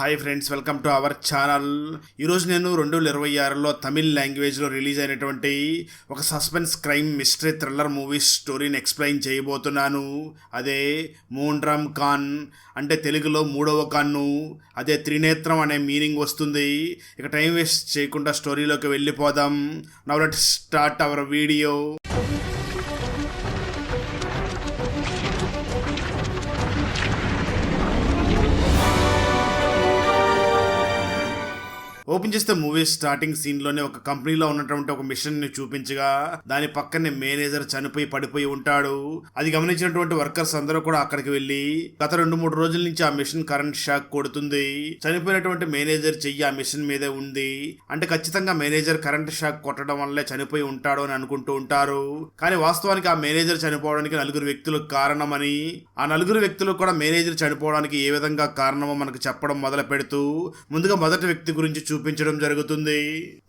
Hi friends, welcome to our channel. ఈరోజు నేను 2026లో తమిళ్ లాంగ్వేజ్లో రిలీజ్ అయినటువంటి ఒక suspense crime mystery thriller movie స్టోరీని ఎక్స్ప్లెయిన్ చేయబోతున్నాను. అదే మూండ్రామ్ ఖాన్, అంటే తెలుగులో మూడవ కన్ను, అదే త్రినేత్రం అనే మీనింగ్ వస్తుంది. ఇక టైం వేస్ట్ చేయకుండా స్టోరీలోకి వెళ్ళిపోదాం. Now let's start our video. Open చేస్తే మూవీ స్టార్టింగ్ సీన్లోనే ఒక కంపెనీలో ఉన్నటువంటి ఒక మిషన్ని చూపించగా దాని పక్కనే మేనేజర్ చనిపోయి పడిపోయి ఉంటాడు. అది గమనించినటువంటి వర్కర్స్ అందరూ కూడా అక్కడికి వెళ్ళి గత 2-3 రోజుల నుంచి ఆ మిషన్ కరెంట్ షాక్ కొడుతుంది, చనిపోయినటువంటి మేనేజర్ చెయ్యి ఆ మిషన్ మీదే ఉంది, అంటే ఖచ్చితంగా మేనేజర్ కరెంట్ షాక్ కొట్టడం వల్లే చనిపోయి ఉంటాడు అని అనుకుంటూ ఉంటారు. కానీ వాస్తవానికి ఆ మేనేజర్ చనిపోవడానికి 4 వ్యక్తులు కారణమని, ఆ 4 వ్యక్తులు కూడా మేనేజర్ చనిపోవడానికి ఏ విధంగా కారణమో మనకు చెప్పడం మొదలు పెడుతూ ముందుగా మొదటి వ్యక్తి గురించి చూపించడం జరుగుతుంది.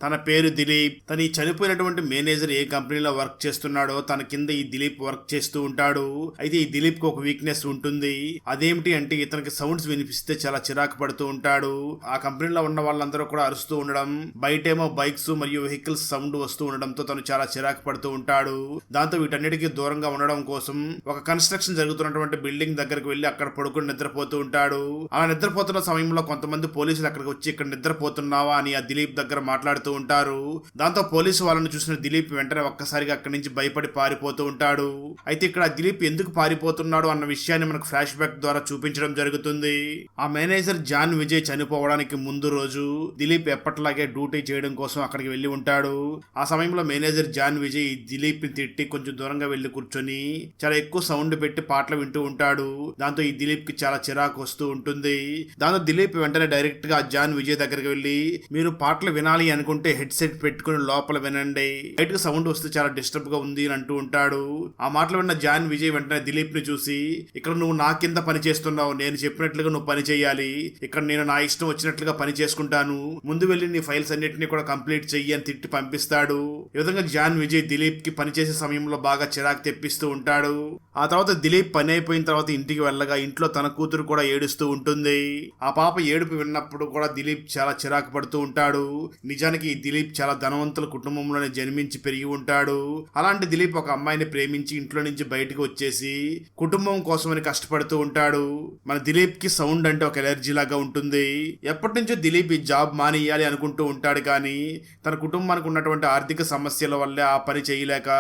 తన పేరు దిలీప్. తను ఈ చనిపోయినటువంటి మేనేజర్ ఏ కంపెనీలో వర్క్ చేస్తున్నాడో తన కింద ఈ దిలీప్ వర్క్ చేస్తూ ఉంటాడు. అయితే ఈ దిలీప్ కు ఒక వీక్నెస్ ఉంటుంది. అదేమిటి అంటే ఇతనికి సౌండ్స్ వినిపిస్తే చాలా చిరాకు పడుతూ ఉంటాడు. ఆ కంపెనీలో ఉన్న వాళ్ళందరూ కూడా అరుస్తూ ఉండడం, బయటేమో బైక్స్ మరియు వెహికల్స్ సౌండ్ వస్తూ ఉండడంతో తను చాలా చిరాకు పడుతూ ఉంటాడు. దాంతో వీటన్నిటికీ దూరంగా ఉండడం కోసం ఒక కన్స్ట్రక్షన్ జరుగుతున్నటువంటి బిల్డింగ్ దగ్గరకు వెళ్లి అక్కడ పడుకుని నిద్రపోతూ ఉంటాడు. అలా నిద్రపోతున్న సమయంలో కొంతమంది పోలీసులు అక్కడికి వచ్చి ఇక్కడ నిద్రపోతున్నావా అని ఆ దిలీప్ దగ్గర మాట్లాడుతూ ఉంటారు. దాంతో పోలీసు వాళ్ళని చూసిన దిలీప్ వెంటనే ఒక్కసారిగా అక్కడి నుంచి భయపడి పారిపోతూ ఉంటాడు. అయితే ఇక్కడ దిలీప్ ఎందుకు పారిపోతున్నాడు అన్న విషయాన్ని మనకు ఫ్లాష్ బ్యాక్ ద్వారా చూపించడం జరుగుతుంది. ఆ మేనేజర్ జాన్ విజయ్ చనిపోవడానికి ముందు రోజు దిలీప్ ఎప్పటిలాగే డ్యూటీ చేయడం కోసం అక్కడికి వెళ్లి ఉంటాడు. ఆ సమయంలో మేనేజర్ జాన్ విజయ్ దిలీప్ ని తిట్టి కొంచెం దూరంగా వెళ్లి కూర్చొని చాలా ఎక్కువ సౌండ్ పెట్టి పాటలు వింటూ ఉంటాడు. దాంతో ఈ దిలీప్ కి చాలా చిరాకు వస్తూ ఉంటుంది. దాంతో దిలీప్ వెంటనే డైరెక్ట్ గా జాన్ విజయ్ దగ్గరికి వెళ్లి, మీరు పాటలు వినాలి అనుకుంటే హెడ్ సెట్ పెట్టుకుని లోపల వినండి, బయటకు సౌండ్ వస్తే చాలా డిస్టర్బ్ గా ఉంది అని అంటూ ఉంటాడు. ఆ మాటలు విన్న జాన్ విజయ్ వెంటనే దిలీప్ ని చూసి, ఇక్కడ నువ్వు నా కింద పని చేస్తున్నావు, నేను చెప్పినట్లుగా నువ్వు పని చేయాలి, ఇక్కడ నేను నా ఇష్టం వచ్చినట్లుగా పని చేసుకుంటాను, ముందు వెళ్ళి నీ ఫైల్స్ అన్నిటిని కూడా కంప్లీట్ చెయ్యి అని తిట్టి పంపిస్తాడు. ఈ విధంగా జాన్ విజయ్ దిలీప్ కి పనిచేసే సమయంలో బాగా చిరాకు తెప్పిస్తూ ఉంటాడు. ఆ తర్వాత దిలీప్ పని అయిపోయిన తర్వాత ఇంటికి వెళ్ళగా ఇంట్లో తన కూతురు కూడా ఏడుస్తూ ఉంటుంది. ఆ పాప ఏడుపు విన్నప్పుడు కూడా దిలీప్ చాలా చిరాకు పడుతూ ఉంటాడు. నిజానికి ఈ దిలీప్ చాలా ధనవంతుల కుటుంబంలోనే జన్మించి పెరిగి ఉంటాడు. అలాంటి దిలీప్ ఒక అమ్మాయిని ప్రేమించి ఇంట్లో నుంచి బయటకు వచ్చేసి కుటుంబం కోసమని కష్టపడుతూ ఉంటాడు. మన దిలీప్ కి సౌండ్ అంటే ఒక ఎలర్జీ లాగా ఉంటుంది. ఎప్పటి నుంచో దిలీప్ ఈ జాబ్ మానేయాలి అనుకుంటూ ఉంటాడు, కానీ తన కుటుంబానికి ఉన్నటువంటి ఆర్థిక సమస్యల వల్లే ఆ పని చేయలేక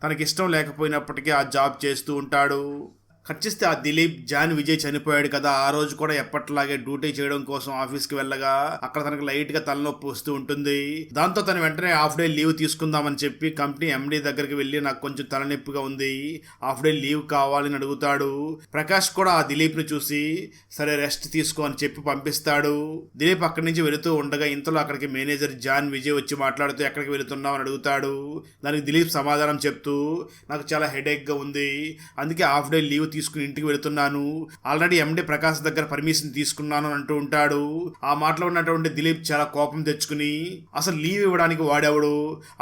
తనకి ఇష్టం లేకపోయినప్పటికీ ఆ జాబ్ చేస్తూ ఉంటాడు. కట్ చేస్తే ఆ దిలీప్ జాన్ విజయ్ చనిపోయాడు కదా, ఆ రోజు కూడా ఎప్పటిలాగే డ్యూటీ చేయడం కోసం ఆఫీస్కి వెళ్ళగా అక్కడ తనకు లైట్ గా తలనొప్పి వస్తూ ఉంటుంది. దాంతో తను వెంటనే హాఫ్ డే లీవ్ తీసుకుందామని చెప్పి కంపెనీ ఎండీ దగ్గరికి వెళ్ళి, నాకు కొంచెం తలనొప్పిగా ఉంది, హాఫ్ డే లీవ్ కావాలని అడుగుతాడు. ప్రకాష్ కూడా ఆ దిలీప్ ని చూసి సరే రెస్ట్ తీసుకో అని చెప్పి పంపిస్తాడు. దిలీప్ అక్కడి నుంచి వెళుతూ ఉండగా ఇంతలో అక్కడికి మేనేజర్ జాన్ విజయ్ వచ్చి మాట్లాడుతూ ఎక్కడికి వెళుతున్నావు అని అడుగుతాడు. దానికి దిలీప్ సమాధానం చెప్తూ, నాకు చాలా హెడేక్ గా ఉంది, అందుకే హాఫ్ డే లీవ్ తీసుకుని ఇంటికి వెళుతున్నాను, ఆల్రెడీ ఎండి ప్రకాష్ దగ్గర పర్మిషన్ తీసుకున్నాను అంటూ ఉంటాడు. ఆ మాటలో ఉన్నటువంటి దిలీప్ చాలా కోపం తెచ్చుకుని, అసలు లీవ్ ఇవ్వడానికి వాడేవాడు,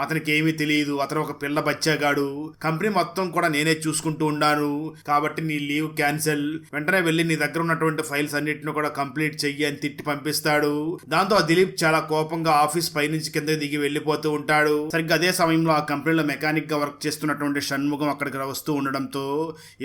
అతనికి ఏమీ తెలియదు, అతను ఒక పిల్ల బచ్చాగాడు, కంపెనీ మొత్తం కూడా నేనే చూసుకుంటూ ఉన్నాను, కాబట్టి నీ లీవ్ క్యాన్సిల్, వెంటనే వెళ్ళి నీ దగ్గర ఉన్నటువంటి ఫైల్స్ అన్నిటిని కూడా కంప్లీట్ చెయ్యి అని తిట్టి పంపిస్తాడు. దాంతో ఆ దిలీప్ చాలా కోపంగా ఆఫీస్ పైనుంచి కింద దిగి వెళ్ళిపోతూ ఉంటాడు. సరిగ్గా అదే సమయంలో ఆ కంపెనీలో మెకానిక్ గా వర్క్ చేస్తున్నటువంటి షణ్ముఖం అక్కడికి వస్తూ ఉండడంతో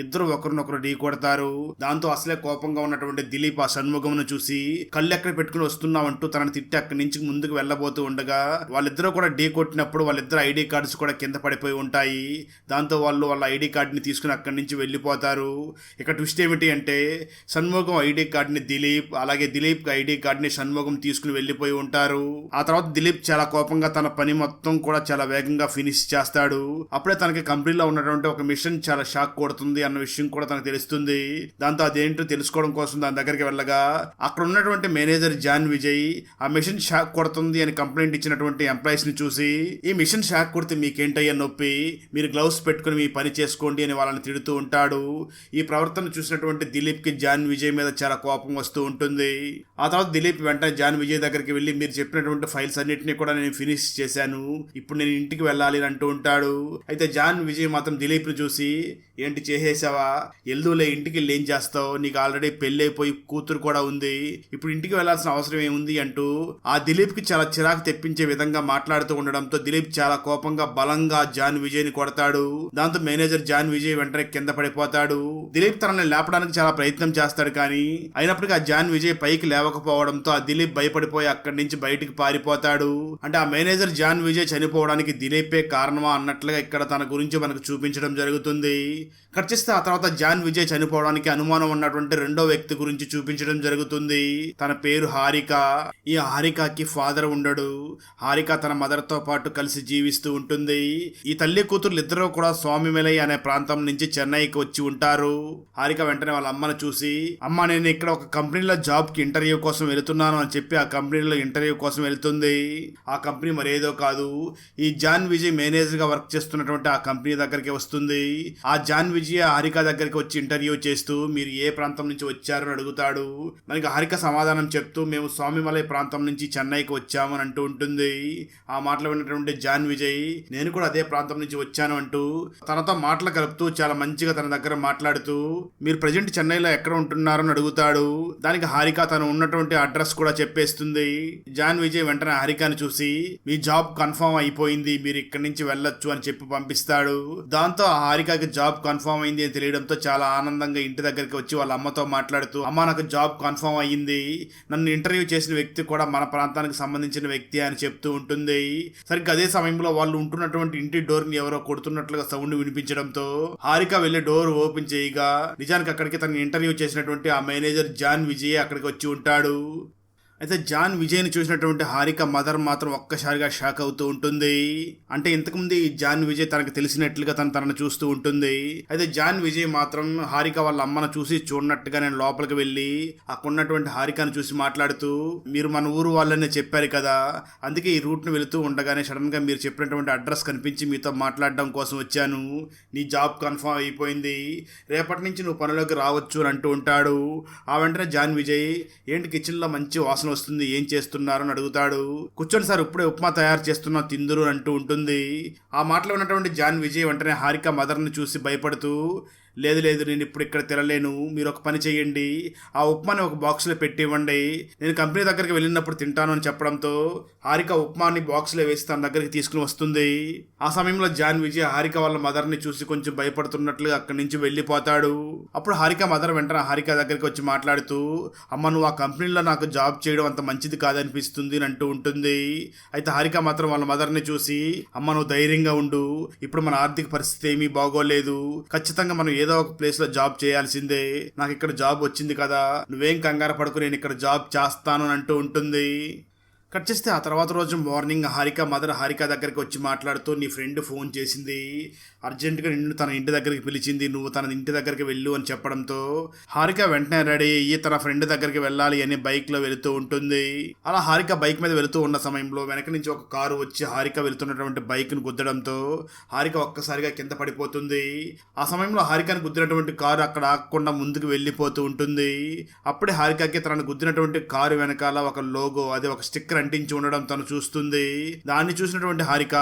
ఇద్దరు ఒకరినొకరు ఢీ కొడతారు. దాంతో అసలే కోపంగా ఉన్నటువంటి దిలీప్ ఆ షణ్ముఖంను చూసి కళ్ళు ఎక్కడ పెట్టుకుని వస్తున్నావంటూ తనని తిట్టి అక్కడి నుంచి ముందుకు వెళ్ళబోతూ ఉండగా వాళ్ళిద్దరూ కూడా ఢీ కొట్టినప్పుడు వాళ్ళిద్దరు ఐడి కార్డ్స్ కూడా కింద పడిపోయి ఉంటాయి. దాంతో వాళ్ళు వాళ్ళ ఐడి కార్డుని తీసుకుని అక్కడి నుంచి వెళ్ళిపోతారు. ఇక ట్విస్ట్ ఏమిటి అంటే షణ్ముఖం ఐడి కార్డుని దిలీప్, అలాగే దిలీప్ ఐడి కార్డుని షణ్ముఖం తీసుకుని వెళ్ళిపోయి ఉంటారు. ఆ తర్వాత దిలీప్ చాలా కోపంగా తన పని మొత్తం కూడా చాలా వేగంగా ఫినిష్ చేస్తాడు. అప్పుడే తనకి కంపెనీలో ఉన్నటువంటి ఒక మిషన్ చాలా షాక్ కొడుతుంది అన్న విషయం కూడా తనకు తెలుస్తుంది. దాంతో అదేంటో తెలుసుకోవడం కోసం దాని దగ్గరికి వెళ్ళగా అక్కడ ఉన్నటువంటి మేనేజర్ జాన్ విజయ్ ఆ మిషన్ షాక్ కొడుతుంది అని కంప్లైంట్ ఇచ్చినటువంటి ఎంప్లాయీస్ ని చూసి, ఈ మిషన్ షాక్ కొడితే మీకేంటయ్యా నొప్పి, మీరు గ్లౌస్ పెట్టుకుని మీ పని చేసుకోండి అని వాళ్ళని తిడుతూ ఉంటాడు. ఈ ప్రవర్తన చూసినటువంటి దిలీప్ కి జాన్ విజయ్ మీద చాలా కోపం వస్తూ ఉంటుంది. ఆ తర్వాత దిలీప్ వెంటనే జాన్ విజయ్ దగ్గరికి వెళ్ళి, మీరు చెప్పినటువంటి ఫైల్స్ అన్నిటిని కూడా నేను ఫినిష్ చేశాను, ఇప్పుడు నేను ఇంటికి వెళ్ళాలి అని అంటూ ఉంటాడు. అయితే జాన్ విజయ్ మాత్రం దిలీప్ ని చూసి, ఏంటి చేసేసావా, ఎల్దులే, ఇంటికి వెళ్ళి ఏం చేస్తావు, నీకు ఆల్రెడీ పెళ్లి అయిపోయి కూతురు కూడా ఉంది, ఇప్పుడు ఇంటికి వెళ్లాల్సిన అవసరం ఏముంది అంటూ ఆ దిలీప్ కి చాలా చిరాకు తెప్పించే విధంగా మాట్లాడుతూ ఉండడంతో దిలీప్ చాలా కోపంగా బలంగా జాన్ విజయ్ ని కొడతాడు. దాంతో మేనేజర్ జాన్ విజయ్ వెంటనే కింద పడిపోతాడు. దిలీప్ తనని లేపడానికి చాలా ప్రయత్నం చేస్తాడు, కానీ అయినప్పటికీ ఆ జాన్ విజయ్ పైకి లేవకపోవడంతో ఆ దిలీప్ భయపడిపోయి అక్కడి నుంచి బయటికి పారిపోతాడు. అంటే ఆ మేనేజర్ జాన్ విజయ్ చనిపోవడానికి దిలీపే కారణమా అన్నట్లుగా ఇక్కడ తన గురించి మనకు చూపించడం జరుగుతుంది. కట్ చేస్తే ఆ తర్వాత జాన్ విజయ్ చనిపోవడానికి అనుమానం ఉన్నటువంటి రెండో వ్యక్తి గురించి చూపించడం జరుగుతుంది. తన పేరు హారిక. ఈ హారికకి ఫాదర్ ఉండడు. హారిక తన మదర్ తో పాటు కలిసి జీవిస్తూ ఉంటుంది. ఈ తల్లి కూతురు ఇద్దరు కూడా స్వామిమలై అనే ప్రాంతం నుంచి చెన్నైకి వచ్చి ఉంటారు. హారిక వెంటనే వాళ్ళ అమ్మను చూసి, అమ్మ నేను ఇక్కడ ఒక కంపెనీలో జాబ్ కి ఇంటర్వ్యూ కోసం వెళుతున్నాను అని చెప్పి ఆ కంపెనీలో ఇంటర్వ్యూ కోసం వెళ్తుంది. ఆ కంపెనీ మరేదో కాదు, ఈ జాన్ విజయ్ మేనేజర్ గా వర్క్ చేస్తున్నటువంటి ఆ కంపెనీ దగ్గరికి వస్తుంది. ఆ జాన్ విజయ్ హారిక దగ్గరికి వచ్చి ఇంటర్వ్యూ చేస్తూ మీరు ఏ ప్రాంతం నుంచి వచ్చారని అడుగుతాడు. మనకి హారిక సమాధానం చెప్తూ మేము స్వామిమలై ప్రాంతం నుంచి చెన్నైకి వచ్చాము అని అంటూ ఉంటుంది. ఆ మాటలు విన్నటువంటి జాన్ విజయ్ నేను కూడా అదే ప్రాంతం నుంచి వచ్చాను అంటూ తనతో మాటలు కలుపుతూ చాలా మంచిగా తన దగ్గర మాట్లాడుతూ మీరు ప్రజెంట్ చెన్నైలో ఎక్కడ ఉంటున్నారని అడుగుతాడు. దానికి హారిక తను ఉన్నటువంటి అడ్రస్ కూడా చెప్పేస్తుంది. జాన్ విజయ్ వెంటనే హారికని చూసి మీ జాబ్ కన్ఫర్మ్ అయిపోయింది, మీరు ఇక్కడి నుంచి వెళ్ళొచ్చు అని చెప్పి పంపిస్తాడు. దాంతో ఆ హారికకి జాబ్ కన్ఫర్మ్ అయింది అని తెలియడంతో చాలా ఆనందంగా ఇంటి దగ్గరికి వచ్చి వాళ్ళ అమ్మతో మాట్లాడుతూ అమ్మ నాకు జాబ్ కన్ఫర్మ్ అయ్యింది, నన్ను ఇంటర్వ్యూ చేసిన వ్యక్తి కూడా మన ప్రాంతానికి సంబంధించిన వ్యక్తి అని చెప్తూ ఉంటుంది. సరిగ్గా అదే సమయంలో వాళ్ళు ఉంటున్నటువంటి ఇంటి డోర్ ని ఎవరో కొడుతున్నట్లుగా సౌండ్ వినిపించడంతో హారిక వెళ్లి డోర్ ఓపెన్ చేయగా నిజానికి అక్కడికి తను ఇంటర్వ్యూ చేసినటువంటి ఆ మేనేజర్ జాన్ విజయ్ అక్కడికి వచ్చి ఉంటాడు. అయితే జాన్ విజయ్ని చూసినటువంటి హారిక మదర్ మాత్రం ఒక్కసారిగా షాక్ అవుతూ ఉంటుంది. అంటే ఇంతకుముందు ఈ జాన్ విజయ్ తనకు తెలిసినట్లుగా తనను చూస్తూ ఉంటుంది. అయితే జాన్ విజయ్ మాత్రం హారిక వాళ్ళ అమ్మను చూసి చూడనట్టుగా నేను లోపలికి వెళ్ళి అక్కడ ఉన్నటువంటి హారికను చూసి మాట్లాడుతూ మీరు మన ఊరు వాళ్ళనే చెప్పారు కదా, అందుకే ఈ రూట్ను వెళుతూ ఉండగానే సడన్ గా మీరు చెప్పినటువంటి అడ్రస్ కనిపించి మీతో మాట్లాడడం కోసం వచ్చాను, నీ జాబ్ కన్ఫర్మ్ అయిపోయింది, రేపటి నుంచి నువ్వు పనిలోకి రావచ్చు అని అంటూ ఉంటాడు. ఆ వెంటనే జాన్ విజయ్ ఏంటి కిచెన్ లో మంచి వాసన వస్తుంది, ఏం చేస్తున్నారు అని అడుగుతాడు. కూర్చొని సార్ ఇప్పుడే ఉప్మా తయారు చేస్తున్నా తిందురు అంటూ ఉంటుంది. ఆ మాటలో ఉన్నటువంటి జాన్ విజయ్ వెంటనే హారిక మదర్ ని చూసి భయపడుతూ లేదు లేదు నేను ఇప్పుడు ఇక్కడ తినలేను, మీరు ఒక పని చేయండి, ఆ ఉప్మాని ఒక బాక్స్లో పెట్టి ఇవ్వండి, నేను కంపెనీ దగ్గరికి వెళ్ళినప్పుడు తింటాను అని చెప్పడంతో హారిక ఉప్మాని బాక్స్లో వేసి తన దగ్గరికి తీసుకుని వస్తుంది. ఆ సమయంలో జాన్ విజయ్ హారిక వాళ్ళ మదర్ని చూసి కొంచెం భయపడుతున్నట్లుగా అక్కడి నుంచి వెళ్ళిపోతాడు. అప్పుడు హారిక మదర్ వెంటనే హారిక దగ్గరికి వచ్చి మాట్లాడుతూ అమ్మ నువ్వు ఆ కంపెనీలో నాకు జాబ్ చేయడం అంత మంచిది కాదనిపిస్తుంది అని అంటూ ఉంటుంది. అయితే హారిక మాత్రం వాళ్ళ మదర్ని చూసి అమ్మ నువ్వు ధైర్యంగా ఉండు, ఇప్పుడు మన ఆర్థిక పరిస్థితి ఏమీ బాగోలేదు, ఖచ్చితంగా మనం ఏదో ఒక ప్లేస్ లో జాబ్ చేయాల్సిందే, నాకు ఇక్కడ జాబ్ వచ్చింది కదా, నువ్వేం కంగారు పడుకు, నేను ఇక్కడ జాబ్ చేస్తాను అని అంటూ ఉంటుంది. కట్ చేస్తే ఆ తర్వాత రోజు మార్నింగ్ హారిక మదర్ హారిక దగ్గరికి వచ్చి మాట్లాడుతూ నీ ఫ్రెండ్ ఫోన్ చేసింది, అర్జెంటుగా నిన్ను తన ఇంటి దగ్గరికి పిలిచింది, నువ్వు తన ఇంటి దగ్గరికి వెళ్ళు అని చెప్పడంతో హారిక వెంటనే రెడీ అయ్యి తన ఫ్రెండ్ దగ్గరికి వెళ్ళాలి అని బైక్లో వెళుతూ ఉంటుంది. అలా హారిక బైక్ మీద వెళుతూ ఉన్న సమయంలో వెనక నుంచి ఒక కారు వచ్చి హారిక వెళుతున్నటువంటి బైక్ను గుద్దడంతో హారిక ఒక్కసారిగా కింద పడిపోతుంది. ఆ సమయంలో హారికను గుద్దినటువంటి కారు అక్కడ ఆగకుండా ముందుకు వెళ్ళిపోతూ ఉంటుంది. అప్పుడే హారికకి తనను గుద్దినటువంటి కారు వెనకాల ఒక లోగో, అదే ఒక స్టిక్కర్ అంటించి ఉండడం తను చూస్తుంది. దాన్ని చూసినటువంటి హారిక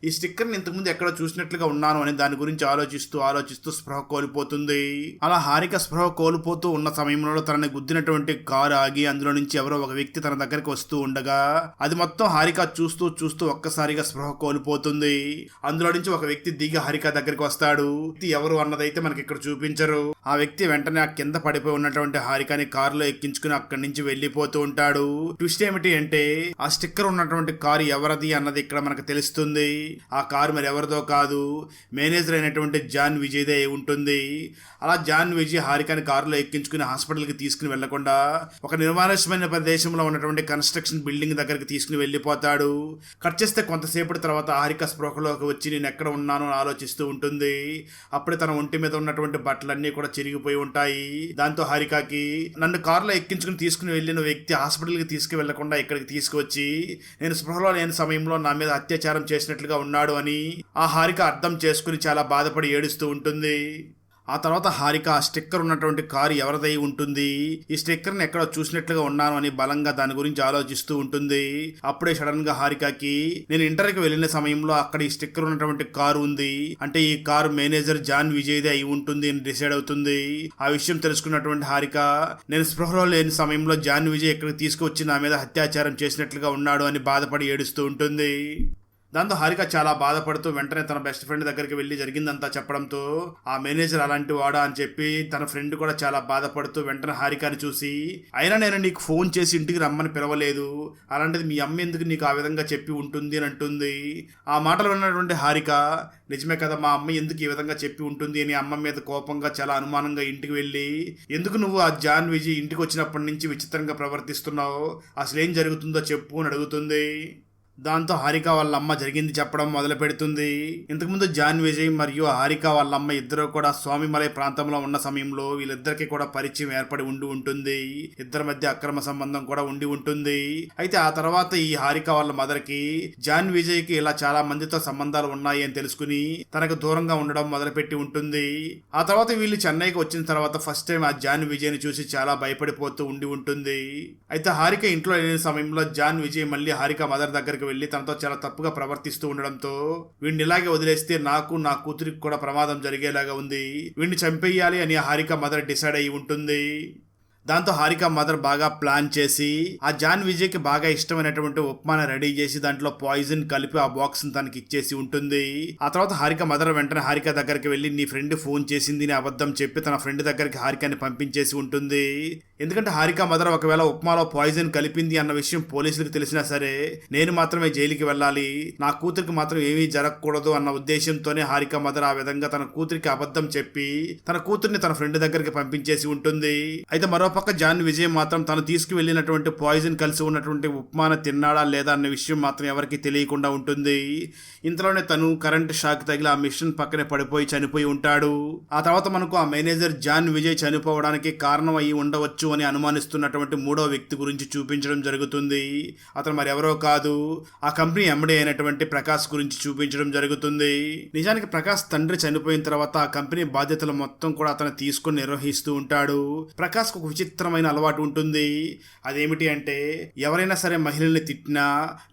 ఈ స్టిక్కర్ ని ఇంతకుముందు ఎక్కడో చూసినట్లుగా ఉన్నాను అని దాని గురించి ఆలోచిస్తూ స్పృహ కోల్పోతుంది. అలా హారిక స్పృహ కోల్పోతూ ఉన్న సమయంలో తనని గుద్దినటువంటి కారు ఆగి అందులో నుంచి ఎవరో ఒక వ్యక్తి తన దగ్గరికి వస్తూ ఉండగా అది మొత్తం హారిక చూస్తూ ఒక్కసారిగా స్పృహ కోల్పోతుంది. అందులో నుంచి ఒక వ్యక్తి దిగి హారిక దగ్గరికి వస్తాడు. ఎవరు అన్నదైతే మనకి ఇక్కడ చూపించరు. ఆ వ్యక్తి వెంటనే ఆ కింద పడిపోయి ఉన్నటువంటి హారికని కారులో ఎక్కించుకుని అక్కడి నుంచి వెళ్ళిపోతూ ఉంటాడు. ట్విస్ట్ ఏమిటి అంటే ఆ స్టిక్కర్ ఉన్నటువంటి కారు ఎవరిది అన్నది ఇక్కడ మనకు తెలుస్తుంది. ఆ కారు మరి ఎవరిదో కాదు, మేనేజర్ అయినటువంటి జాన్ విజయ్దే ఉంటుంది. అలా జాన్ విజయ్ హారికని కారులో ఎక్కించుకుని హాస్పిటల్కి తీసుకుని వెళ్లకుండా ఒక నిర్మానుష్యమైన ప్రదేశంలో ఉన్నటువంటి కన్స్ట్రక్షన్ బిల్డింగ్ దగ్గరికి తీసుకుని వెళ్ళిపోతాడు. కట్ చేస్తే కొంతసేపటి తర్వాత హారిక స్పృహలోకి వచ్చి నేను ఎక్కడ ఉన్నాను అని ఆలోచిస్తూ ఉంటుంది. అప్పుడే తన ఒంటి మీద ఉన్నటువంటి బట్టలన్నీ కూడా చిరిగిపోయి ఉంటాయి. దాంతో హారికకి నన్ను కారులో ఎక్కించుకుని తీసుకుని వెళ్ళిన వ్యక్తి హాస్పిటల్కి తీసుకువెళ్లకుండా ఇక్కడికి తీసుకువచ్చి నేను స్పృహలో లేని సమయంలో నా మీద అత్యాచారం చేసినట్లుగా ఉన్నాడు అని ఆ హారిక అర్థం చేసుకుని చాలా బాధపడి ఏడుస్తూ ఉంటుంది. ఆ తర్వాత హారిక ఆ స్టిక్కర్ ఉన్నటువంటి కారు ఎవరిదై ఉంటుంది, ఈ స్టిక్కర్ ని ఎక్కడో చూసినట్లుగా ఉన్నాను అని బలంగా దాని గురించి ఆలోచిస్తూ ఉంటుంది. అప్పుడే సడన్ గా హారికకి నేను ఇంటర్కి వెళ్ళిన సమయంలో అక్కడ ఈ స్టిక్కర్ ఉన్నటువంటి కారు ఉంది, అంటే ఈ కారు మేనేజర్ జాన్ విజయ్దే అయి ఉంటుంది అని డిసైడ్ అవుతుంది. ఆ విషయం తెలుసుకున్నటువంటి హారిక నేను స్పృహలో లేని సమయంలో జాన్ విజయ్ ఇక్కడికి తీసుకువచ్చి నా మీద అత్యాచారం చేసినట్లుగా ఉన్నాడు అని బాధపడి ఏడుస్తూ ఉంటుంది. దాంతో హారిక చాలా బాధపడుతూ వెంటనే తన బెస్ట్ ఫ్రెండ్ దగ్గరికి వెళ్ళి జరిగిందంతా చెప్పడంతో ఆ మేనేజర్ అలాంటి వాడా అని చెప్పి తన ఫ్రెండ్ కూడా చాలా బాధపడుతూ వెంటనే హారికని చూసి, అయినా నేను నీకు ఫోన్ చేసి ఇంటికి రమ్మని పిలవలేదు, అలాంటిది మీ అమ్మ ఎందుకు నీకు ఆ విధంగా చెప్పి ఉంటుంది అని అంటుంది. ఆ మాటలు విన్నటువంటి హారిక నిజమే కదా, మా అమ్మ ఎందుకు ఈ విధంగా చెప్పి ఉంటుంది అని అమ్మ మీద కోపంగా చాలా అనుమానంగా ఇంటికి వెళ్ళి, ఎందుకు నువ్వు ఆ జాన్ విజయ్ ఇంటికి వచ్చినప్పటి నుంచి విచిత్రంగా ప్రవర్తిస్తున్నావు, అసలు ఏం జరుగుతుందో చెప్పు అని అడుగుతుంది. దాంతో హారిక వాళ్ళ అమ్మ జరిగింది చెప్పడం మొదలు పెడుతుంది. ఇంతకుముందు జాన్ విజయ్ మరియు హారిక వాళ్ళ అమ్మ ఇద్దరు కూడా స్వామిమలై ప్రాంతంలో ఉన్న సమయంలో వీళ్ళిద్దరికి కూడా పరిచయం ఏర్పడి ఉండి ఉంటుంది. ఇద్దరి మధ్య అక్రమ సంబంధం కూడా ఉండి ఉంటుంది. అయితే ఆ తర్వాత ఈ హారిక వాళ్ళ మదర్ కి జాన్ విజయ్ కి ఇలా చాలా మందితో సంబంధాలు ఉన్నాయి అని తెలుసుకుని తనకు దూరంగా ఉండడం మొదలుపెట్టి ఉంటుంది. ఆ తర్వాత వీళ్ళు చెన్నైకి వచ్చిన తర్వాత ఫస్ట్ టైం ఆ జాన్ విజయ్ ని చూసి చాలా భయపడిపోతూ ఉండి ఉంటుంది. అయితే హారిక ఇంట్లో లేని సమయంలో జాన్ విజయ్ మళ్ళీ హారిక మదర్ దగ్గరికి వెళ్ళి తనతో చాలా తప్పుగా ప్రవర్తిస్తూ ఉండడంతో వీడిని ఇలాగే వదిలేస్తే నాకు నా కూతురికి కూడా ప్రమాదం జరిగేలాగా ఉంది, వీడిని చంపేయాలి అని హారిక మదర్ డిసైడ్ అయి ఉంటుంది. దాంతో హారిక మదర్ బాగా ప్లాన్ చేసి ఆ జాన్ విజయ్ కి బాగా ఇష్టమైనటువంటి ఉప్మాని రెడీ చేసి దాంట్లో పాయిజన్ కలిపి ఆ బాక్స్ తనకి ఇచ్చేసి ఉంటుంది. ఆ తర్వాత హారిక మదర్ వెంటనే హారిక దగ్గరికి వెళ్ళి నీ ఫ్రెండ్ ఫోన్ చేసింది అని అబద్ధం చెప్పి తన ఫ్రెండ్ దగ్గరికి హారికని పంపించేసి ఉంటుంది. ఎందుకంటే హారిక మదర్ ఒకవేళ ఉప్మాలో పాయిజన్ కలిపింది అన్న విషయం పోలీసులకు తెలిసినా సరే నేను మాత్రమే జైలుకి వెళ్ళాలి, నా కూతురికి మాత్రం ఏమీ జరగకూడదు అన్న ఉద్దేశంతోనే హారిక మదర్ ఆ విధంగా తన కూతురికి అబద్ధం చెప్పి తన కూతుర్ని తన ఫ్రెండ్ దగ్గరికి పంపించేసి ఉంటుంది. అయితే మరో పక్క జాన్ విజయ్ మాత్రం తను తీసుకువెళ్ళినటువంటి పాయిజన్ కలిసి ఉన్నటువంటి ఉప్మాను తిన్నాడా లేదా అన్న విషయం మాత్రం ఎవరికి తెలియకుండా ఉంటుంది. ఇంతలోనే తను కరెంట్ షాక్ తగిలి ఆ మిషన్ పక్కనే పడిపోయి చనిపోయి ఉంటాడు. ఆ తర్వాత మనకు ఆ మేనేజర్ జాన్ విజయ్ చనిపోవడానికి కారణం అయ్యి ఉండవచ్చు అని అనుమానిస్తున్నటువంటి మూడో వ్యక్తి గురించి చూపించడం జరుగుతుంది. అతను మరి ఎవరో కాదు, ఆ కంపెనీ ఎండీ అయినటువంటి ప్రకాష్ గురించి చూపించడం జరుగుతుంది. నిజానికి ప్రకాష్ తండ్రి చనిపోయిన తర్వాత ఆ కంపెనీ బాధ్యతలు మొత్తం కూడా అతను తీసుకుని నిర్వహిస్తూ ఉంటాడు. ప్రకాష్ ఒక విచిత్రమైన అలవాటు ఉంటుంది. అదేమిటి అంటే ఎవరైనా సరే మహిళల్ని తిట్టినా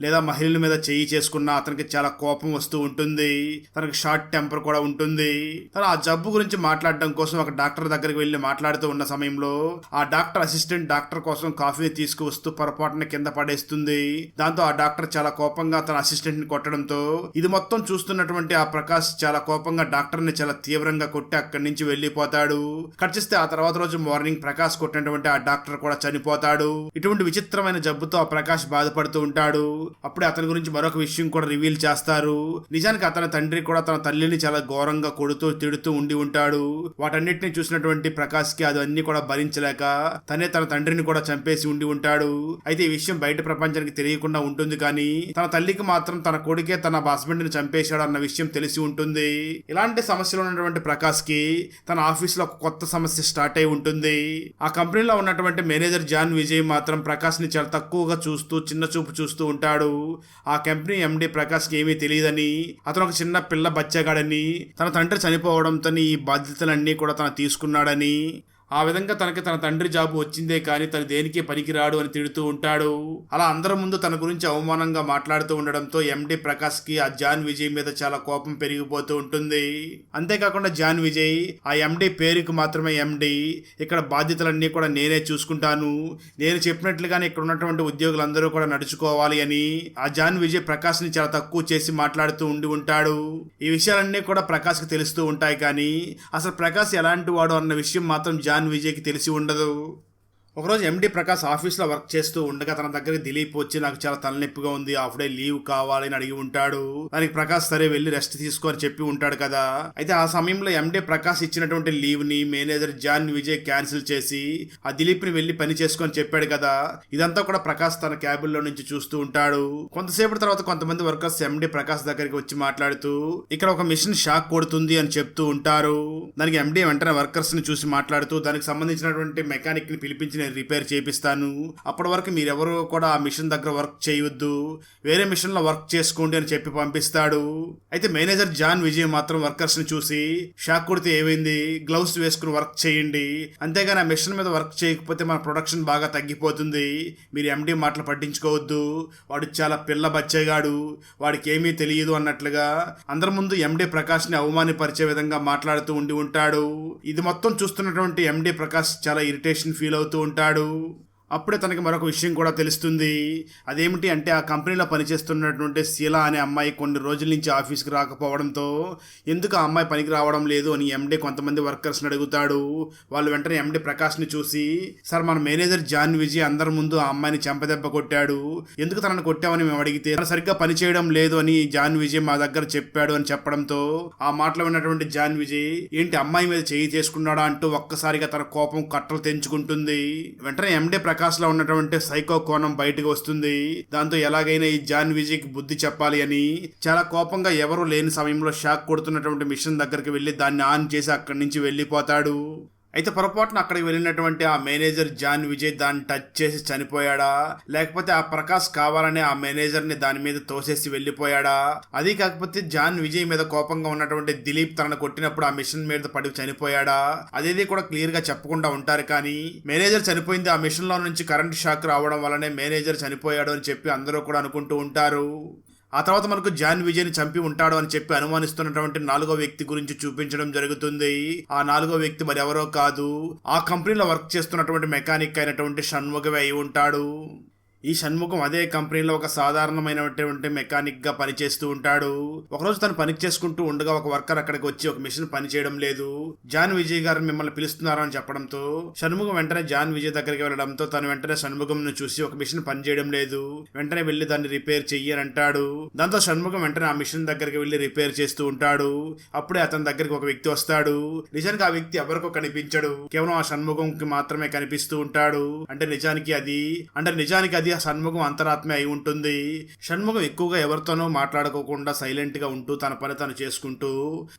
లేదా మహిళల మీద చేయి చేసుకున్నా అతనికి చాలా కోపం వస్తూ ఉంటుంది. తనకు షార్ట్ టెంపర్ కూడా ఉంటుంది. తను ఆ జబ్బు గురించి మాట్లాడడం కోసం ఒక డాక్టర్ దగ్గరికి వెళ్ళి మాట్లాడుతూ ఉన్న సమయంలో ఆ డాక్టర్ అసిస్టెంట్ డాక్టర్ కోసం కాఫీని తీసుకువస్తూ పొరపాటున కింద పడేస్తుంది. దాంతో ఆ డాక్టర్ చాలా కోపంగా తన అసిస్టెంట్ ని కొట్టడంతో ఇది మొత్తం చూస్తున్నటువంటి ఆ ప్రకాష్ చాలా కోపంగా డాక్టర్ ని చాలా తీవ్రంగా కొట్టి అక్కడి నుంచి వెళ్ళిపోతాడు. కట్ చేస్తే ఆ తర్వాత రోజు మార్నింగ్ ప్రకాష్ కొట్టినటువంటి ఆ డాక్టర్ కూడా చనిపోతాడు. ఇటువంటి విచిత్రమైన జబ్బుతో ఆ ప్రకాష్ బాధపడుతూ ఉంటాడు. అప్పుడే అతని గురించి మరొక విషయం కూడా రివీల్ చేస్తారు. నిజానికి అతని తండ్రి కూడా తన తల్లిని చాలా ఘోరంగా కొడుతూ తిడుతూ ఉండి ఉంటాడు. వాటన్నిటిని చూసినటువంటి ప్రకాష్ కి అది అన్ని కూడా భరించలేక తనే తన తండ్రిని కూడా చంపేసి ఉండి ఉంటాడు. అయితే ఈ విషయం బయట ప్రపంచానికి తెలియకుండా ఉంటుంది, కానీ తన తల్లికి మాత్రం తన కొడుకే తన హస్బెండ్ ని చంపేశాడు అన్న విషయం తెలిసి ఉంటుంది. ఇలాంటి సమస్యలు ఉన్నటువంటి ప్రకాష్ కి తన ఆఫీస్ లో ఒక కొత్త సమస్య స్టార్ట్ అయి ఉంటుంది. ఆ కంపెనీలో ఉన్నటువంటి మేనేజర్ జాన్ విజయ్ మాత్రం ప్రకాష్ ని చాలా తక్కువగా చూస్తూ చిన్న చూపు చూస్తూ ఉంటాడు. ఆ కంపెనీ ఎండి ప్రకాష్ కి ఏమీ తెలియదని, అతను ఒక చిన్న పిల్ల బచ్చగాడని, తన తండ్రి చనిపోవడంతో ఈ బాధ్యతలన్నీ కూడా తను తీసుకున్నాడని, ఆ విధంగా తనకి తన తండ్రి జాబు వచ్చిందే కానీ తను దేనికే పనికిరాడు అని తిడుతూ ఉంటాడు. అలా అందరి ముందు తన గురించి అవమానంగా మాట్లాడుతూ ఉండడంతో ఎండి ప్రకాష్ కి ఆ జాన్ విజయ్ మీద చాలా కోపం పెరిగిపోతూ ఉంటుంది. అంతేకాకుండా జాన్ విజయ్ ఆ ఎండి పేరుకి మాత్రమే ఎండి, ఇక్కడ బాధ్యతలన్నీ కూడా నేనే చూసుకుంటాను, నేను చెప్పినట్లుగానే ఇక్కడ ఉన్నటువంటి ఉద్యోగులందరూ కూడా నడుచుకోవాలి అని ఆ జాన్ విజయ్ ప్రకాష్ ని చాలా తక్కువ చేసి మాట్లాడుతూ ఉండి ఉంటాడు. ఈ విషయాలన్నీ కూడా ప్రకాష్ కి తెలుస్తూ ఉంటాయి, కానీ అసలు ప్రకాష్ ఎలాంటి వాడు అన్న విషయం మాత్రం జాన్ విజయ్కి తెలిసి ఉండదు. ఒకరోజు ఎండి ప్రకాష్ ఆఫీస్లో వర్క్ చేస్తూ ఉండగా తన దగ్గరికి దిలీప్ వచ్చి నాకు చాలా తలనొప్పిగా ఉంది, హాఫ్ డే లీవ్ కావాలని అడిగి ఉంటాడు. దానికి ప్రకాష్ సరే వెళ్ళి రెస్ట్ తీసుకో అని చెప్పి ఉంటాడు కదా. అయితే ఆ సమయంలో ఎండి ప్రకాష్ ఇచ్చినటువంటి లీవ్ ని మేనేజర్ జాన్ విజయ్ క్యాన్సిల్ చేసి ఆ దిలీప్ ని వెళ్ళి పని చేసుకొని చెప్పాడు కదా. ఇదంతా కూడా ప్రకాష్ తన క్యాబిన్ లో నుంచి చూస్తూ ఉంటాడు. కొంతసేపటి తర్వాత కొంతమంది వర్కర్స్ ఎండి ప్రకాష్ దగ్గరికి వచ్చి మాట్లాడుతూ ఇక్కడ ఒక మిషన్ షాక్ కొడుతుంది అని చెప్తూ ఉంటారు. దానికి ఎండి వెంటనే వర్కర్స్ ని చూసి మాట్లాడుతూ దానికి సంబంధించినటువంటి మెకానిక్ ని పిలిపించి నేను రిపేర్ చేపిస్తాను, అప్పటి వరకు మీరెవరూ కూడా ఆ మిషన్ దగ్గర వర్క్ చేయొద్దు, వేరే మిషన్ లో వర్క్ చేసుకోండి అని చెప్పి పంపిస్తాడు. అయితే మేనేజర్ జాన్ విజయ్ మాత్రం వర్కర్స్ ని చూసి షాక్ కొడితే ఏమైంది, గ్లౌస్ వేసుకుని వర్క్ చేయండి, అంతేగాని ఆ మిషన్ మీద వర్క్ చేయకపోతే మన ప్రొడక్షన్ బాగా తగ్గిపోతుంది, మీరు ఎండి మాటలు పట్టించుకోవద్దు, వాడు చాలా పిల్ల బచ్చేగాడు, వాడికి ఏమీ తెలియదు అన్నట్లుగా అందరి ముందు ఎండి ప్రకాష్ ని అవమానపరిచే విధంగా మాట్లాడుతూ ఉంటాడు. ఇది మొత్తం చూస్తున్నటువంటి ఎండి ప్రకాష్ చాలా ఇరిటేషన్ ఫీల్ అవుతూ ఉంటాడు. అప్పుడే తనకి మరొక విషయం కూడా తెలుస్తుంది. అదేమిటి అంటే ఆ కంపెనీలో పనిచేస్తున్నటువంటి శీల అనే అమ్మాయి కొన్ని రోజుల నుంచి ఆఫీస్కి రాకపోవడంతో ఎందుకు ఆ అమ్మాయి పనికి రావడం లేదు అని ఎండి కొంతమంది వర్కర్స్ని అడుగుతాడు. వాళ్ళు వెంటనే ఎండి ప్రకాష్ని చూసి, సార్ మన మేనేజర్ జాన్ విజయ్ అందరి ముందు ఆ అమ్మాయిని చెంపదెబ్బ కొట్టాడు, ఎందుకు తనను కొట్టామని మేము అడిగితే తను సరిగ్గా పని చేయడం లేదు అని జాన్ విజయ్ మా దగ్గర చెప్పాడు అని చెప్పడంతో ఆ మాటలు విన్నటువంటి జాన్ విజయ్ ఏంటి అమ్మాయి మీద చేయి చేసుకున్నాడా అంటూ ఒక్కసారిగా తన కోపం కట్టలు తెంచుకుంటుంది. వెంటనే ఎండి ప్రకాష్ లో ఉన్నటువంటి సైకో కోణం బయటకు వస్తుంది. దాంతో ఎలాగైనా ఈ జాన్ విజయ్ కి బుద్ధి చెప్పాలి అని చాలా కోపంగా ఎవరూ లేని సమయంలో షాక్ కొడుతున్నటువంటి మిషన్ దగ్గరికి వెళ్లి దాన్ని ఆన్ చేసి అక్కడి నుంచి వెళ్లిపోతాడు. అయితే పొరపాటున అక్కడికి వెళ్ళినటువంటి ఆ మేనేజర్ జాన్ విజయ్ దాన్ని టచ్ చేసి చనిపోయాడా, లేకపోతే ఆ ప్రకాష్ కావాలని ఆ మేనేజర్ ని దాని మీద తోసేసి వెళ్ళిపోయాడా, అది కాకపోతే జాన్ విజయ్ మీద కోపంగా ఉన్నటువంటి దిలీప్ తనను కొట్టినప్పుడు ఆ మిషన్ మీద పడి చనిపోయాడా, అదేది కూడా క్లియర్ గా చెప్పకుండా ఉంటారు. కానీ మేనేజర్ చనిపోయింది ఆ మిషన్ లో నుంచి కరెంట్ షాక్ రావడం వల్లనే మేనేజర్ చనిపోయాడు అని చెప్పి అందరూ కూడా అనుకుంటూ ఉంటారు. ఆ తర్వాత మనకు జాన్ విజయ్ ని చంపి ఉంటాడు అని చెప్పి అనుమానిస్తున్నటువంటి 4వ వ్యక్తి గురించి చూపించడం జరుగుతుంది. ఆ 4వ వ్యక్తి మరి ఎవరో కాదు, ఆ కంపెనీలో వర్క్ చేస్తున్నటువంటి మెకానిక్ అయినటువంటి షణ్ముఖమే అయి ఉంటాడు. ఈ షణ్ముఖం అదే కంపెనీలో ఒక సాధారణమైనటువంటి మెకానిక్ గా పనిచేస్తూ ఉంటాడు. ఒకరోజు తను పని చేసుకుంటూ ఉండగా ఒక వర్కర్ అక్కడికి వచ్చి ఒక మిషన్ పని చేయడం లేదు, జాన్ విజయ్ గారు మిమ్మల్ని పిలుస్తున్నారు అని చెప్పడంతో షణ్ముఖం వెంటనే జాన్ విజయ్ దగ్గరికి వెళ్ళడంతో తను వెంటనే షణ్ముఖం ను చూసి ఒక మిషన్ పని చేయడం లేదు, వెంటనే వెళ్లి దాన్ని రిపేర్ చెయ్యి అని అంటాడు. దాంతో షణ్ముఖం వెంటనే ఆ మిషన్ దగ్గరికి వెళ్లి రిపేర్ చేస్తూ ఉంటాడు. అప్పుడే అతని దగ్గరికి ఒక వ్యక్తి వస్తాడు. నిజానికి ఆ వ్యక్తి ఎవరికో కనిపించడు, కేవలం ఆ షణ్ముఖంకి మాత్రమే కనిపిస్తూ ఉంటాడు. అంటే నిజానికి అది షణ్ముఖం అంతరాత్మ అయి ఉంటుంది. షణ్ముఖం ఎక్కువగా ఎవరితోనూ మాట్లాడుకోకుండా సైలెంట్ గా ఉంటూ తన పని తను చేసుకుంటూ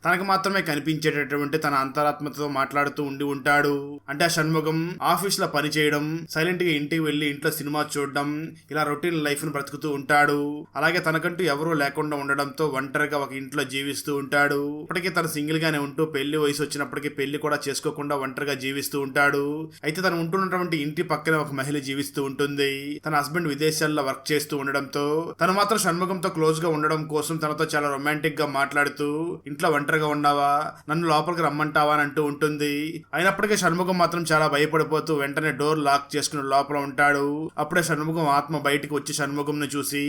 తనకు మాత్రమే కనిపించేటటువంటి తన అంతరాత్మతో మాట్లాడుతూ ఉంటాడు. అంటే ఆ షణ్ముఖం ఆఫీస్ లో పని చేయడం, సైలెంట్ గా ఇంటికి వెళ్లి ఇంట్లో సినిమా చూడడం, ఇలా రొటీన్ లైఫ్ ను బ్రతుకుతూ ఉంటాడు. అలాగే తనకంటూ ఎవరూ లేకుండా ఉండడంతో ఒంటరిగా ఒక ఇంట్లో జీవిస్తూ ఉంటాడు. ఇప్పటికీ తను సింగిల్ గానే ఉంటూ పెళ్లి వయసు వచ్చినప్పటికీ పెళ్లి కూడా చేసుకోకుండా ఒంటరిగా జీవిస్తూ ఉంటాడు. అయితే తను ఉంటున్నటువంటి ఇంటి పక్కనే ఒక మహిళ జీవిస్తూ ఉంటుంది. తన హస్బెండ్ విదేశాల్లో వర్క్ చేస్తూ ఉండడంతో తను మాత్రం షణ్ముఖంతో క్లోజ్ గా ఉండడం కోసం తనతో చాలా రొమాంటిక్ గా మాట్లాడుతూ ఇంట్లో ఒంటరిగా ఉన్నావా, నన్ను లోపలికి రమ్మంటావా అని అంటూ ఉంటుంది. అయినప్పటికీ షణ్ముఖం మాత్రం చాలా భయపడిపోతూ వెంటనే డోర్ లాక్ చేసుకుని లోపల ఉంటాడు. అప్పుడే షణ్ముఖం ఆత్మ బయటికి వచ్చి షణ్ముఖం ను చూసి,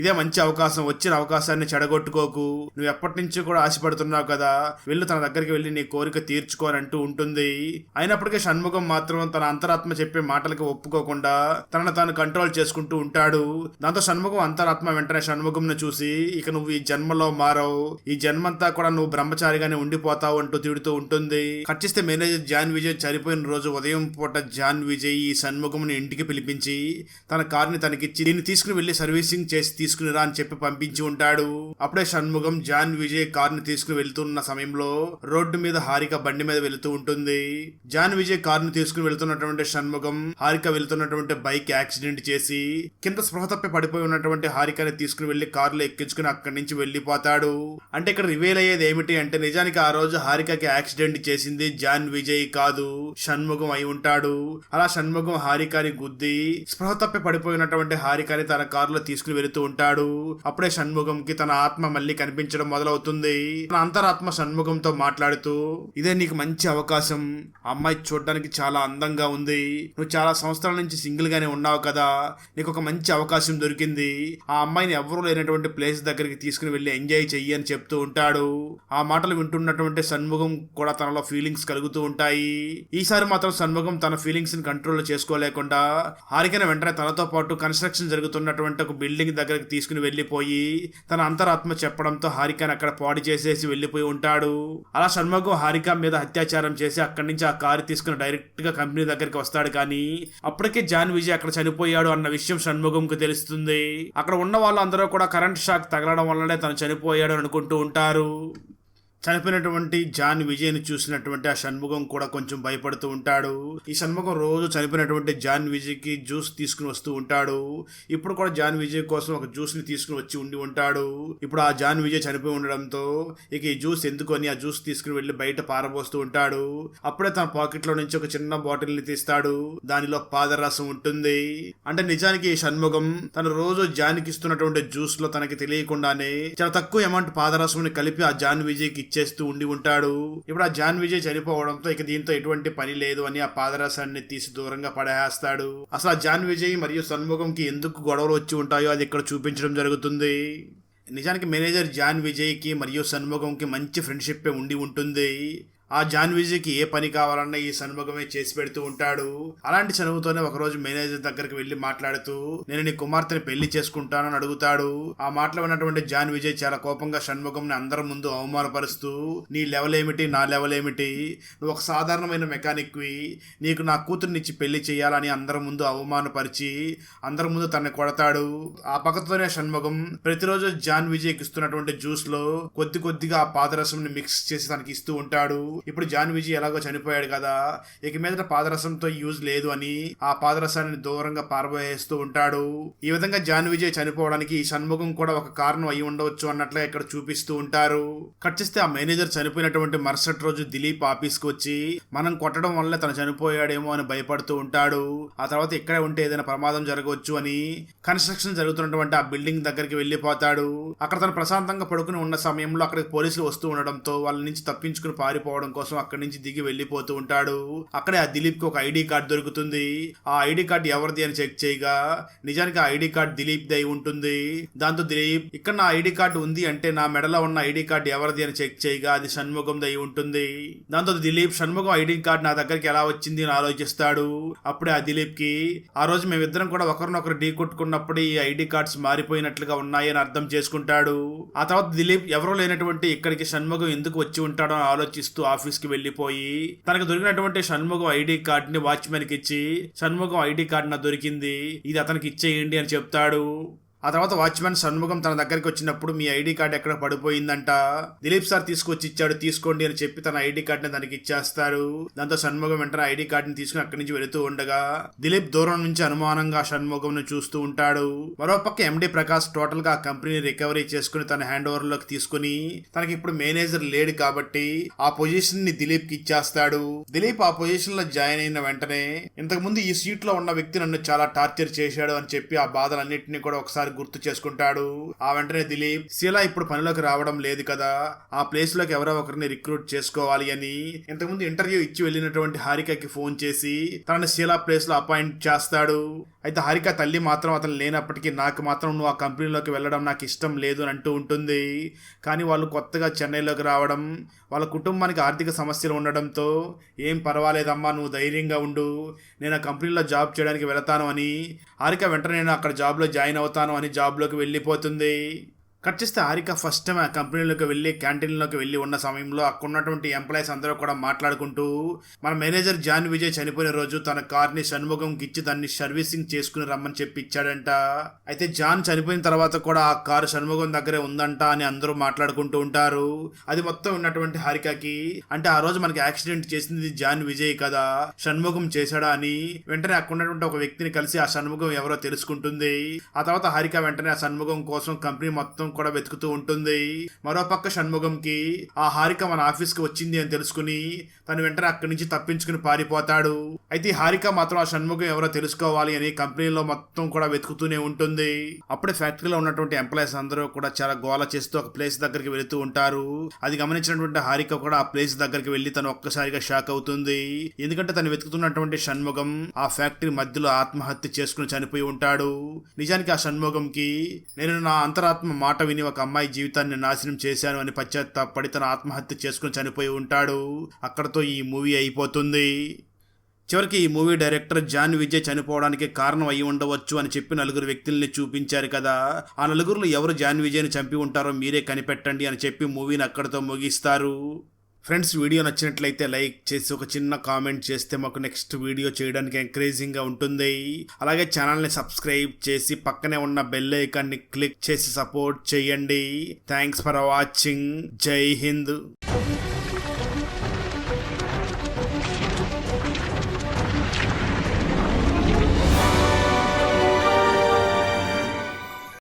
ఇదే మంచి అవకాశం, వచ్చిన అవకాశాన్ని చెడగొట్టుకోకు, నువ్వు ఎప్పటి నుంచి కూడా ఆశపడుతున్నావు కదా, వెళ్ళు తన దగ్గరికి వెళ్ళి నీ కోరిక తీర్చుకో అని అంటూ ఉంటుంది. అయినప్పటికీ షణ్ముఖం మాత్రం తన అంతరాత్మ చెప్పే మాటలకు ఒప్పుకోకుండా తనను తాను కంట్రోల్ చేసుకుంటూ ఉంటాడు. దాంతో షణ్ముఖం అంతరాత్మ వెంటనే షణ్ముఖం ను చూసి, ఇక నువ్వు ఈ జన్మలో మారవు, ఈ జన్మంతా కూడా నువ్వు బ్రహ్మచారిగానే ఉండిపోతావు అంటూ తిడుతూ ఉంటుంది. కట్ చేస్తే మేనేజర్ జాన్ విజయ్ చనిపోయిన రోజు ఉదయం పూట జాన్ విజయ్ ఈ షణ్ముఖం ని ఇంటికి పిలిపించి తన కార్ ని తనకిచ్చి దీన్ని తీసుకుని వెళ్లి సర్వీసింగ్ చేసి తీసుకునిరా అని చెప్పి పంపించి ఉంటాడు. అప్పుడే షణ్ముఖం జాన్ విజయ్ కార్ ని తీసుకుని వెళ్తున్న సమయంలో రోడ్డు మీద హారిక బండి మీద వెళుతూ ఉంటుంది. జాన్ విజయ్ కార్ ని తీసుకుని వెళ్తున్నటువంటి షణ్ముఖం హారిక వెళ్తున్నటువంటి బైక్ యాక్సిడెంట్ చేసి కింద స్పృహ తప్పి పడిపోయి ఉన్నటువంటి హారికని తీసుకుని వెళ్లి కారులో ఎక్కించుకుని అక్కడి నుంచి వెళ్లిపోతాడు. అంటే ఇక్కడ రివీల్ అయ్యేది ఏమిటి అంటే నిజానికి ఆ రోజు హారికకి యాక్సిడెంట్ చేసింది జాన్ విజయ్ కాదు, షణ్ముఖం అయి ఉంటాడు. అలా షణ్ముఖం హారికని గుద్ది స్పృహ తప్పి పడిపోయినటువంటి హారికని తన కారులో తీసుకుని వెళుతూ ఉంటాడు. అప్పుడే షణ్ముఖం కి తన ఆత్మ మళ్ళీ కనిపించడం మొదలవుతుంది. తన అంతరాత్మ షణ్ముఖంతో మాట్లాడుతూ, ఇదే నీకు మంచి అవకాశం, అమ్మాయి చూడడానికి చాలా అందంగా ఉంది, నువ్వు చాలా సంవత్సరాల నుంచి సింగిల్ గానే ఉన్నావు కదా, నీకు ఒక మంచి అవకాశం దొరికింది, ఆ అమ్మాయిని ఎవరూ లేనటువంటి ప్లేస్ దగ్గరికి తీసుకుని వెళ్లి ఎంజాయ్ చెయ్యి అని చెప్తూ ఉంటాడు. ఆ మాటలు వింటున్నటువంటి షణ్ముఖం కూడా తనలో ఫీలింగ్స్ కలుగుతూ ఉంటాయి. ఈసారి మాత్రం షణ్ముఖం తన ఫీలింగ్స్ ని కంట్రోల్ చేసుకోలేకుండా హారికని వెంటనే తనతో పాటు కన్స్ట్రక్షన్ జరుగుతున్నటువంటి ఒక బిల్డింగ్ దగ్గరికి తీసుకుని వెళ్లిపోయి తన అంతరాత్మ చెప్పడంతో హారికని అక్కడ పాడు చేసేసి వెళ్లిపోయి ఉంటాడు. అలా షణ్ముఖం హారిక మీద అత్యాచారం చేసి అక్కడి నుంచి ఆ కారు తీసుకుని డైరెక్ట్ గా కంపెనీ దగ్గరికి వస్తాడు. కానీ అప్పటికే జాన్ విజయ్ అక్కడ చనిపోయాడు అన్న విషయం షణ్ముఖంకు తెలుస్తుంది. అక్కడ ఉన్న వాళ్ళందరూ కూడా కరెంట్ షాక్ తగలడం వల్లనే తను చనిపోయాడు అనుకుంటూ ఉంటారు. చనిపోయినటువంటి జాన్ విజయ్ని చూసినటువంటి ఆ షణ్ముఖం కూడా కొంచెం భయపడుతూ ఉంటాడు. ఈ షణ్ముఖం రోజు చనిపోయినటువంటి జాన్ విజయ్కి జ్యూస్ తీసుకుని వస్తూ ఉంటాడు. ఇప్పుడు కూడా జాన్ విజయ్ కోసం ఒక జ్యూస్ ని తీసుకుని వచ్చి ఉండి ఉంటాడు. ఇప్పుడు ఆ జాన్ విజయ్ చనిపోయి ఉండడంతో ఇక ఈ జ్యూస్ ఎందుకు అని ఆ జ్యూస్ తీసుకుని వెళ్లి బయట పారబోస్తూ ఉంటాడు. అప్పుడే తన పాకెట్ లో నుంచి ఒక చిన్న బాటిల్ ని తీస్తాడు. దానిలో పాదరసం ఉంటుంది. అంటే నిజానికి ఈ షణ్ముఖం తను రోజు జాన్కి ఇస్తున్నటువంటి జ్యూస్ లో తనకి తెలియకుండానే చాలా తక్కువ అమౌంట్ పాదరసం ని కలిపి ఆ జాన్ విజయ్ కి చేస్తూ ఉండి ఉంటాడు. ఇప్పుడు ఆ జాన్ విజయ్ చనిపోవడంతో ఇక దీంతో ఎటువంటి పని లేదు అని ఆ పాదరసాన్ని తీసి దూరంగా పడేస్తాడు. అసలు ఆ జాన్ విజయ్ మరియు షణ్ముఖంకి ఎందుకు గొడవలు వచ్చి ఉంటాయో అది ఇక్కడ చూపించడం జరుగుతుంది. నిజానికి మేనేజర్ జాన్ విజయ్ కి మరియు షణ్ముఖంకి మంచి ఫ్రెండ్షిప్ ఉండి ఉంటుంది. ఆ జాన్ విజయ్కి ఏ పని కావాలన్నా ఈ షణ్ముఖమే చేసి పెడుతూ ఉంటాడు. అలాంటి చనువుతోనే ఒకరోజు మేనేజర్ దగ్గరికి వెళ్లి మాట్లాడుతూ నేను నీ కుమార్తెని పెళ్లి చేసుకుంటానని అడుగుతాడు. ఆ మాటలు విన్నటువంటి జాన్ విజయ్ చాలా కోపంగా షణ్ముఖంని అందరి ముందు అవమానపరుస్తూ నీ లెవెల్ ఏమిటి, నా లెవెల్ ఏమిటి, నువ్వు ఒక సాధారణమైన మెకానిక్ వి, నీకు నా కూతుర్నిచ్చి పెళ్లి చేయాలని అందరి ముందు అవమానపరిచి అందరి ముందు తనని కొడతాడు. ఆ పక్కతోనే షణ్ముఖం ప్రతిరోజు జాన్ విజయ్కి ఇస్తున్నటువంటి జ్యూస్ లో కొద్దిగా ఆ పాదరసం మిక్స్ చేసి తనకి ఇస్తూ ఉంటాడు. ఇప్పుడు జాన్ విజయ్ ఎలాగో చనిపోయాడు కదా, ఇక మీద పాదరసంతో యూజ్ లేదు అని ఆ పాదరసాన్ని దూరంగా పారబోయేస్తూ ఉంటాడు. ఈ విధంగా జాన్ విజయ్ చనిపోవడానికి ఈ షణ్ముఖం కూడా ఒక కారణం అయి ఉండవచ్చు అన్నట్లే ఇక్కడ చూపిస్తూ ఉంటారు. కట్ చేస్తే ఆ మేనేజర్ చనిపోయినటువంటి మరుసటి రోజు దిలీప్ ఆఫీస్ కి వచ్చి మనం కొట్టడం వల్ల తను చనిపోయాడేమో అని భయపడుతూ ఉంటాడు. ఆ తర్వాత ఇక్కడే ఉంటే ఏదైనా ప్రమాదం జరగవచ్చు అని కన్స్ట్రక్షన్ జరుగుతున్నటువంటి ఆ బిల్డింగ్ దగ్గరికి వెళ్లిపోతాడు. అక్కడ తను ప్రశాంతంగా పడుకుని ఉన్న సమయంలో అక్కడికి పోలీసులు వస్తూ ఉండడంతో వాళ్ళ నుంచి తప్పించుకుని పారిపోవడం కోసం అక్కడి నుంచి దిగి వెళ్లిపోతూ ఉంటాడు. అక్కడే ఆ దిలీప్ కి ఒక ఐడి కార్డ్ దొరుకుతుంది. ఆ ఐడి కార్డ్ ఎవరిది అని చెక్ చేయగా నిజానికి ఆ ఐడి కార్డ్ దిలీప్ దై ఉంటుంది. దాంతో దిలీప్ ఇక్కడ నా ఐడి కార్డు ఉంది అంటే నా మెడలో ఉన్న ఐడి కార్డ్ ఎవరిది అని చెక్ చేయగా అది షణ్ముఖం దై ఉంటుంది. దాంతో దిలీప్ షణ్ముఖం ఐడి కార్డ్ నా దగ్గరికి ఎలా వచ్చింది అని ఆలోచిస్తాడు. అప్పుడే ఆ దిలీప్ కి ఆ రోజు మేమిద్దరం కూడా ఒకరినొకరు ఢీ కొట్టుకున్నప్పుడు ఈ ఐడి కార్డ్స్ మారిపోయినట్లుగా ఉన్నాయి అని అర్థం చేసుకుంటాడు. ఆ తర్వాత దిలీప్ ఎవరో లేనటువంటి ఇక్కడికి షణ్ముఖం ఎందుకు వచ్చి ఉంటాడో ఆలోచిస్తూ ఆఫీస్ కి వెళ్లిపోయి తనకు దొరికినటువంటి షణ్ముఖం ఐడి కార్డ్ ని వాచ్మెన్ కి ఇచ్చి షణ్ముఖం ఐడి కార్డ్ నా దొరికింది, ఇది అతనికి ఇచ్చేయండి అని చెప్తాడు. ఆ తర్వాత వాచ్మెన్ షణ్ముఖం తన దగ్గరికి వచ్చినప్పుడు మీ ఐడి కార్డ్ ఎక్కడ పడిపోయిందంట, దిలీప్ సార్ తీసుకొచ్చి ఇచ్చాడు తీసుకోండి అని చెప్పి తన ఐడి కార్డ్ ని తనకి ఇచ్చేస్తారు. దాంతో షణ్ముఖం వెంటనే ఐడి కార్డ్ ని తీసుకుని అక్కడి నుంచి వెళుతూ ఉండగా దిలీప్ దూరం నుంచి అనుమానంగా షణ్ముఖం ను చూస్తూ ఉంటాడు. మరోపక్క ఎండి ప్రకాష్ టోటల్ గా ఆ కంపెనీని రికవరీ చేసుకుని తన హ్యాండ్ ఓవర్ లోకి తీసుకుని తనకి ఇప్పుడు మేనేజర్ లేడు కాబట్టి ఆ పొజిషన్ ని దిలీప్ కి ఇచ్చేస్తాడు. దిలీప్ ఆ పొజిషన్ లో జాయిన్ అయిన వెంటనే ఇంతకు ముందు ఈ సీట్ లో ఉన్న వ్యక్తి నన్ను చాలా టార్చర్ చేశాడు అని చెప్పి ఆ బాధలన్నింటినీ కూడా ఒకసారి గుర్తు చేసుకుంటాడు. ఆ వెంటనే దిలీప్ శీలా ఇప్పుడు పనిలోకి రావడం లేదు కదా, ఆ ప్లేస్ లోకి ఎవరో ఒకరిని రిక్రూట్ చేసుకోవాలి అని ఇంతకుముందు ఇంటర్వ్యూ ఇచ్చి వెళ్ళినటువంటి హారికకి ఫోన్ చేసి తనని శీలా ప్లేస్ లో అపాయింట్ చేస్తాడు. అయితే హారిక తల్లి మాత్రం అతను లేనప్పటికీ నాకు మాత్రం నువ్వు ఆ కంపెనీలోకి వెళ్ళడం నాకు ఇష్టం లేదు అని అంటూ ఉంటుంది. కానీ వాళ్ళు కొత్తగా చెన్నైలోకి రావడం, వాళ్ళ కుటుంబానికి ఆర్థిక సమస్యలు ఉండడంతో ఏం పర్వాలేదమ్మా నువ్వు ధైర్యంగా ఉండు, నేను ఆ కంపెనీలో జాబ్ చేయడానికి వెళతాను అని హారిక వెంటనే నేను అక్కడ జాబ్లో జాయిన్ అవుతాను అని జాబ్లోకి వెళ్ళిపోతుంది. కట్ చేస్తే హారిక ఫస్ట్ టైం ఆ కంపెనీలోకి వెళ్ళి క్యాంటీన్లోకి వెళ్ళి ఉన్న సమయంలో అక్కడ ఉన్నటువంటి ఎంప్లాయీస్ అందరూ కూడా మాట్లాడుకుంటూ మన మేనేజర్ జాన్ విజయ్ చనిపోయిన రోజు తన కార్ని షణ్ముఖంకి ఇచ్చి దాన్ని సర్వీసింగ్ చేసుకుని రమ్మని చెప్పి ఇచ్చాడంట. అయితే జాన్ చనిపోయిన తర్వాత కూడా ఆ కారు షణ్ముఖం దగ్గరే ఉందంట అని అందరూ మాట్లాడుకుంటూ ఉంటారు. అది మొత్తం ఉన్నటువంటి హారికకి అంటే ఆ రోజు మనకి యాక్సిడెంట్ చేసింది జాన్ విజయ్ కదా, షణ్ముఖం చేశాడా అని వెంటనే అక్కడ ఉన్నటువంటి ఒక వ్యక్తిని కలిసి ఆ షణ్ముఖం ఎవరో తెలుసుకుంటుంది. ఆ తర్వాత హారిక వెంటనే ఆ షణ్ముఖం కోసం కంపెనీ మొత్తం కూడా వెతుకుతూ ఉంటుంది. మరోపక్క షణ్ముఖంకి ఆ హారిక మన ఆఫీస్ కి వచ్చింది అని తెలుసుకుని తను వెంటనే అక్కడి నుంచి తప్పించుకుని పారిపోతాడు. అయితే హారిక మాత్రం ఆ షణ్ముఖం ఎవరో తెలుసుకోవాలి అని కంపెనీలో మొత్తం కూడా వెతుకుతూనే ఉంటుంది. అప్పుడే ఫ్యాక్టరీలో ఉన్నటువంటి ఎంప్లాయీస్ అందరూ కూడా చాలా గోల చేస్తూ ఒక ప్లేస్ దగ్గరికి వెళుతూ ఉంటారు. అది గమనించినటువంటి హారిక కూడా ఆ ప్లేస్ దగ్గరికి వెళ్లి తను ఒక్కసారిగా షాక్ అవుతుంది. ఎందుకంటే తను వెతుకుతున్నటువంటి షణ్ముఖం ఆ ఫ్యాక్టరీ మధ్యలో ఆత్మహత్య చేసుకుని చనిపోయి ఉంటాడు. నిజానికి ఆ షణ్ముఖంకి నేను నా అంతరాత్మ మాట విని ఒక అమ్మాయి జీవితాన్ని నాశనం చేశాను అని పశ్చాత్తాపడి తన ఆత్మహత్య చేసుకుని చనిపోయి ఉంటాడు. అక్కడతో ఈ మూవీ అయిపోతుంది. చివరికి ఈ మూవీ డైరెక్టర్ జాన్ విజయ్ చనిపోవడానికి కారణం అయి ఉండవచ్చు అని చెప్పి నలుగురు వ్యక్తుల్ని చూపించారు కదా, ఆ నలుగురులో ఎవరు జాన్ విజయ్ని చంపి ఉంటారో మీరే కనిపెట్టండి అని చెప్పి మూవీని అక్కడితో ముగిస్తారు. ఫ్రెండ్స్, వీడియో నచ్చినట్లయితే లైక్ చేసి ఒక చిన్న కామెంట్ చేస్తే మాకు నెక్స్ట్ వీడియో చేయడానికి ఎంకరేజింగ్గా ఉంటుంది. అలాగే ఛానల్ని సబ్స్క్రైబ్ చేసి పక్కనే ఉన్న బెల్ ఐకాన్ని క్లిక్ చేసి సపోర్ట్ చేయండి. Thanks for watching. జై హింద్.